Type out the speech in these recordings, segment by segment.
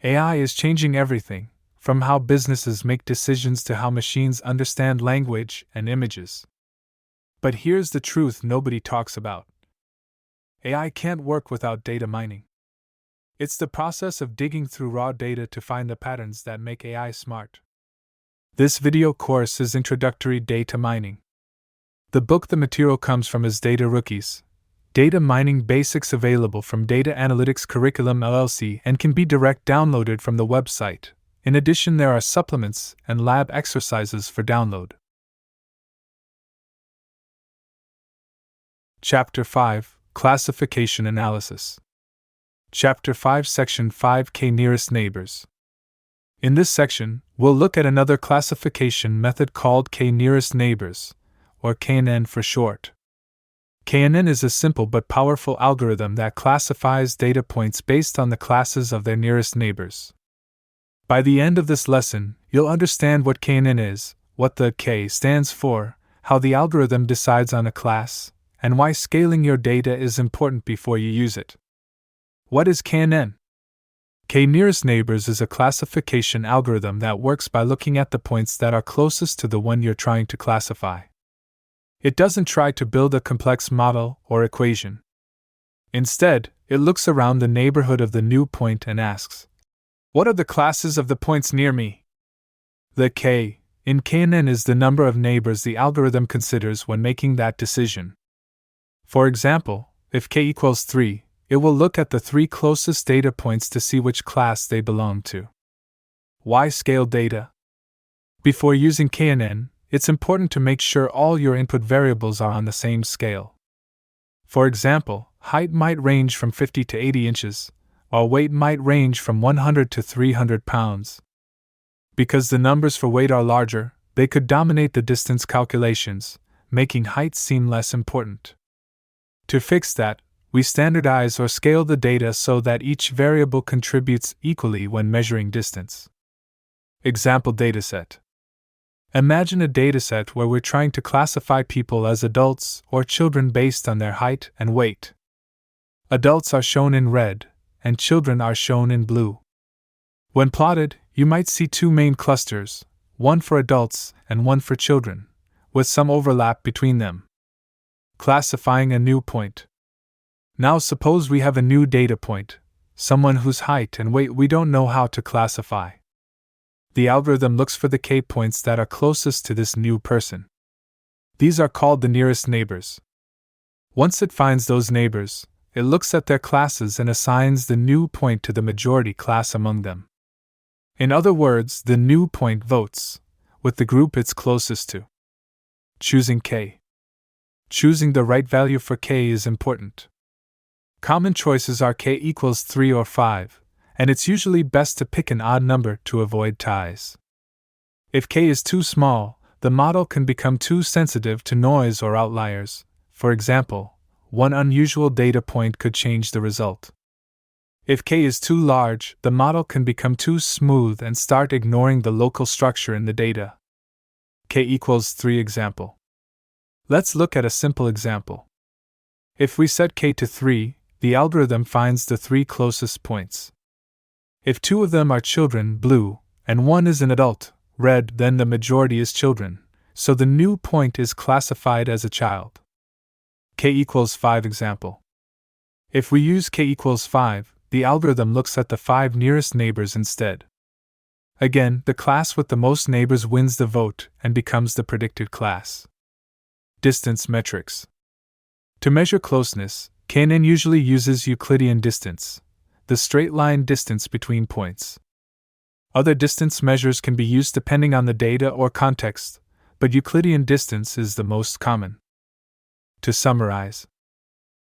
AI is changing everything, from how businesses make decisions to how machines understand language and images. But here's the truth nobody talks about. AI can't work without data mining. It's the process of digging through raw data to find the patterns that make AI smart. This video course is Introductory Data Mining. The book the material comes from is Data Rookies, Data Mining Basics, available from Data Analytics Curriculum LLC and can be direct downloaded from the website. In addition, there are supplements and lab exercises for download. Chapter 5, Classification Analysis. Chapter 5, Section 5, K-nearest neighbors. In this section, we'll look at another classification method called K-nearest neighbors, or KNN for short. KNN is a simple but powerful algorithm that classifies data points based on the classes of their nearest neighbors. By the end of this lesson, you'll understand what KNN is, what the K stands for, how the algorithm decides on a class, and why scaling your data is important before you use it. What is KNN? K-nearest neighbors is a classification algorithm that works by looking at the points that are closest to the one you're trying to classify. It doesn't try to build a complex model or equation. Instead, it looks around the neighborhood of the new point and asks, what are the classes of the points near me? The K in KNN is the number of neighbors the algorithm considers when making that decision. For example, if K equals 3, it will look at the 3 closest data points to see which class they belong to. Why scale data? Before using KNN, it's important to make sure all your input variables are on the same scale. For example, height might range from 50 to 80 inches, while weight might range from 100 to 300 pounds. Because the numbers for weight are larger, they could dominate the distance calculations, making height seem less important. To fix that, we standardize or scale the data so that each variable contributes equally when measuring distance. Example dataset. Imagine a dataset where we're trying to classify people as adults or children based on their height and weight. Adults are shown in red, and children are shown in blue. When plotted, you might see 2 main clusters, one for adults and one for children, with some overlap between them. Classifying a new point. Now suppose we have a new data point, someone whose height and weight we don't know how to classify. The algorithm looks for the K points that are closest to this new person. These are called the nearest neighbors. Once it finds those neighbors, it looks at their classes and assigns the new point to the majority class among them. In other words, the new point votes with the group it's closest to. Choosing K. Choosing the right value for K is important. Common choices are K equals 3 or 5, and it's usually best to pick an odd number to avoid ties. If K is too small, the model can become too sensitive to noise or outliers. For example, one unusual data point could change the result. If K is too large, the model can become too smooth and start ignoring the local structure in the data. K equals 3 example. Let's look at a simple example. If we set K to 3, the algorithm finds the 3 closest points. If 2 of them are children, blue, and 1 is an adult, red, then the majority is children, so the new point is classified as a child. K equals 5 example. If we use K equals 5, the algorithm looks at the 5 nearest neighbors instead. Again, the class with the most neighbors wins the vote and becomes the predicted class. Distance metrics. To measure closeness, KNN usually uses Euclidean distance, the straight line distance between points. Other distance measures can be used depending on the data or context, but Euclidean distance is the most common. To summarize,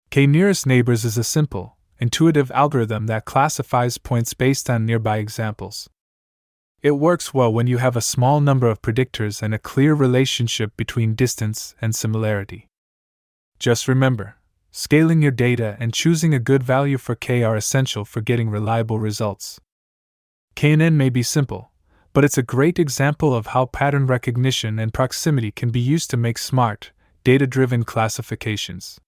K-nearest neighbors is a simple, intuitive algorithm that classifies points based on nearby examples. It works well when you have a small number of predictors and a clear relationship between distance and similarity. Just remember, scaling your data and choosing a good value for K are essential for getting reliable results. KNN may be simple, but it's a great example of how pattern recognition and proximity can be used to make smart, data-driven classifications.